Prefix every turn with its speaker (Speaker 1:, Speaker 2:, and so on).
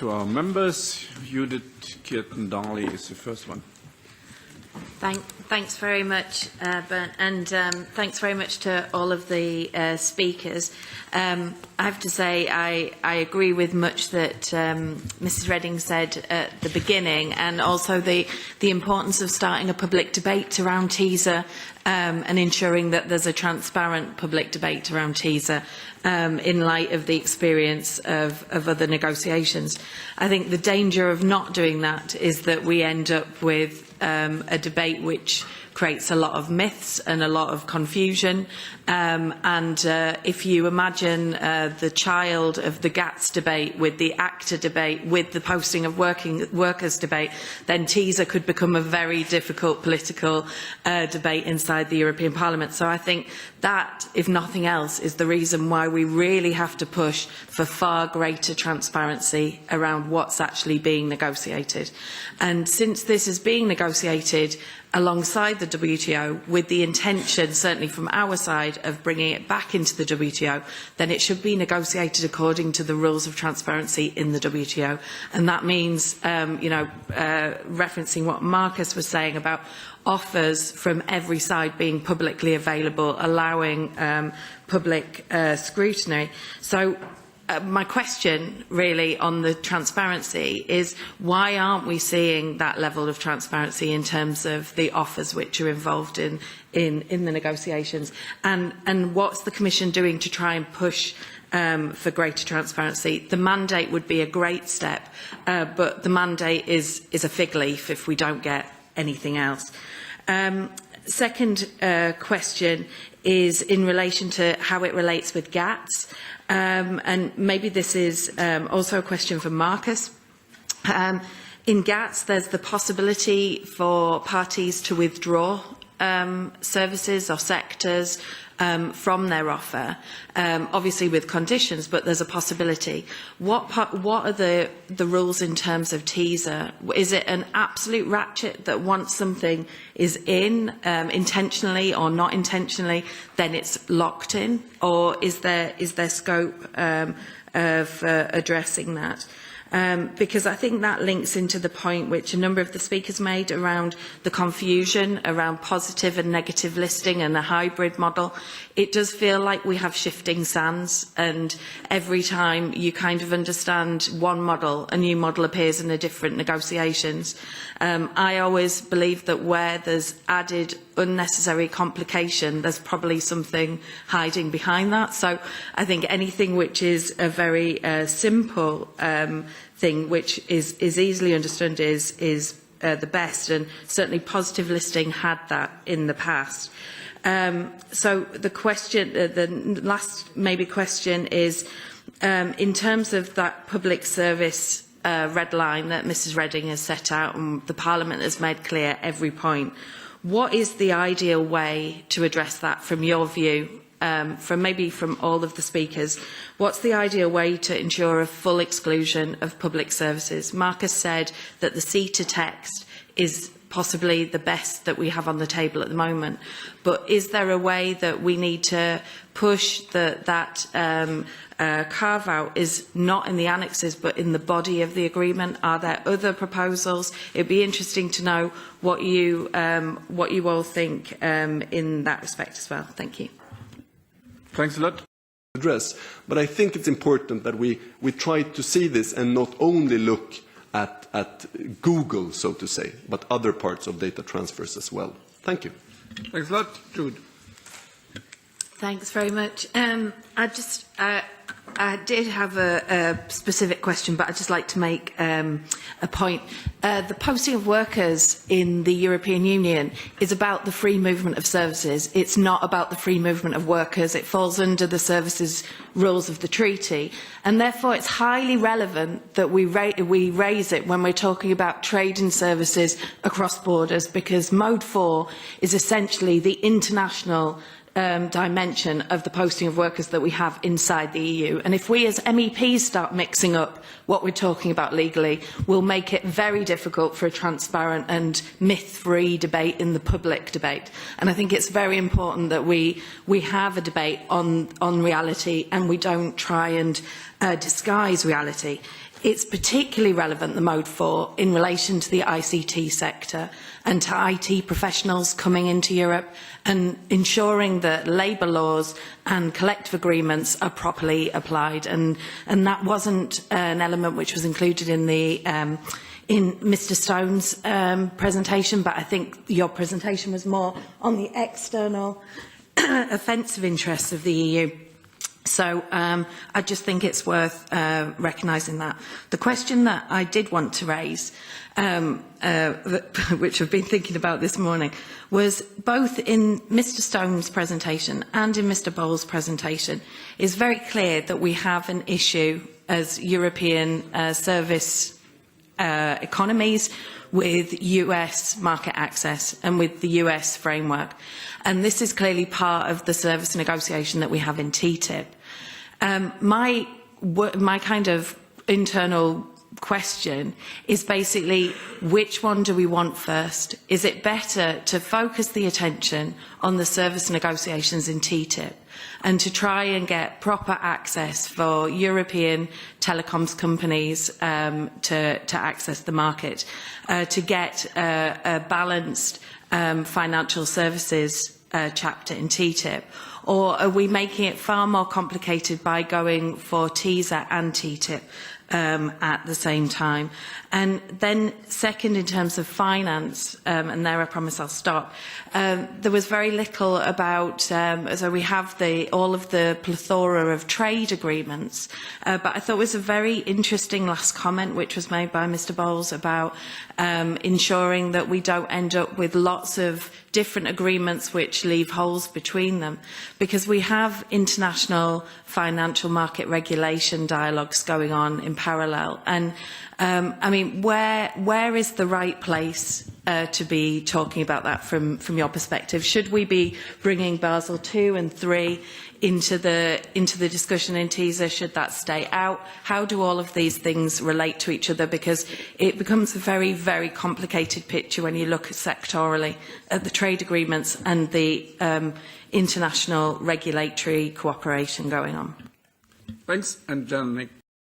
Speaker 1: to our members. Jude Kirton-Darley is the first one.
Speaker 2: Thanks very much, Bernd, and thanks very much to all of the speakers. I have to say I agree with much that Mrs Redding said at the beginning, and also the importance of starting a public debate around TiSA and ensuring that there's a transparent public debate around TiSA in light of the experience of other negotiations. I think the danger of not doing that is that we end up with a debate which creates a lot of myths and a lot of confusion. If you imagine the child of the GATS debate with the ACTA debate with the posting of workers debate, then TiSA could become a very difficult political debate inside the European Parliament. So I think that, if nothing else, is the reason why we really have to push for far greater transparency around what's actually being negotiated. And since this is being negotiated alongside the WTO with the intention, certainly from our side, of bringing it back into the WTO, then it should be negotiated according to the rules of transparency in the WTO. And that means, referencing what Marcus was saying about offers from every side being publicly available, allowing public scrutiny. So my question really on the transparency is, why aren't we seeing that level of transparency in terms of the offers which are involved in the negotiations? And what's the Commission doing to try and push for greater transparency? The mandate would be a great step, but the mandate is a fig leaf if we don't get anything else. Second question is in relation to how it relates with GATS. And maybe this is also a question for Marcus. In GATS, there's the possibility for parties to withdraw services or sectors from their offer, obviously with conditions, but there's a possibility. What are the rules in terms of TiSA? Is it an absolute ratchet that once something is in, intentionally or not intentionally, then it's locked in? Or is there scope of addressing that? Because I think that links into the point which a number of the speakers made around the confusion around positive and negative listing and a hybrid model. It does feel like we have shifting sands, and every time you kind of understand one model, a new model appears in the different negotiations. I always believe that where there's added unnecessary complication, there's probably something hiding behind that. So I think anything which is a very simple thing, which is easily understood, is the best, and certainly positive listing had that in the past. So the question, the last maybe question is, in terms of that public service red line that Mrs Redding has set out and the Parliament has made clear every point, what is the ideal way to address that from your view, from all of the speakers? What's the ideal way to ensure a full exclusion of public services? Marcus said that the CETA text is possibly the best that we have on the table at the moment, but is there a way that we need to push that carve-out is not in the annexes but in the body of the agreement? Are there other proposals? It'd be interesting to know what you all think in that respect as well. Thank you.
Speaker 1: Thanks a lot.
Speaker 3: Address, but I think it's important that we try to see this and not only look at Google, so to say, but other parts of data transfers as well. Thank you.
Speaker 1: Thanks a lot. Jude.
Speaker 2: Thanks very much. I did have a specific question, but I'd just like to make a point. The posting of workers in the European Union is about the free movement of services. It's not about the free movement of workers. It falls under the services rules of the treaty. And therefore, it's highly relevant that we raise it when we're talking about trade and services across borders, because Mode 4 is essentially the international dimension of the posting of workers that we have inside the EU. And if we as MEPs start mixing up what we're talking about legally, we'll make it very difficult for a transparent and myth-free debate in the public debate. And I think it's very important that we have a debate on reality, and we don't try and disguise reality. it's particularly relevant, the Mode 4, in relation to the ICT sector and to IT professionals coming into Europe and ensuring that labour laws and collective agreements are properly applied. And that wasn't an element which was included in the in Mr Stone's presentation, but I think your presentation was more on the external offensive interests of the EU. So I just think it's worth recognising that. The question that I did want to raise, which I've been thinking about this morning, was both in Mr Stone's presentation and in Mr Bowles' presentation, is very clear that we have an issue as European service economies with US market access and with the US framework. And this is clearly part of the service negotiation that we have in TTIP. My kind of internal question is basically, which one do we want first? Is it better to focus the attention on the service negotiations in TTIP and to try and get proper access for European telecoms companies to access the market, to get a balanced financial services chapter in TTIP? Or are we making it far more complicated by going for TiSA and TTIP at the same time? And then second, in terms of finance, and there I promise I'll stop, there was very little about, so we have all of the plethora of trade agreements, but I thought it was a very interesting last comment which was made by Mr Bowles about ensuring that we don't end up with lots of different agreements which leave holes between them, because we have international financial market regulation dialogues going on in parallel. And I mean, where is the right place to be talking about that from your perspective? Should we be bringing Basel II and III into the discussion in TiSA? Should that stay out? How do all of these things relate to each other? Because it becomes a very, very complicated picture when you look sectorally at the trade agreements and the international regulatory cooperation going on.
Speaker 1: Thanks, and Nick.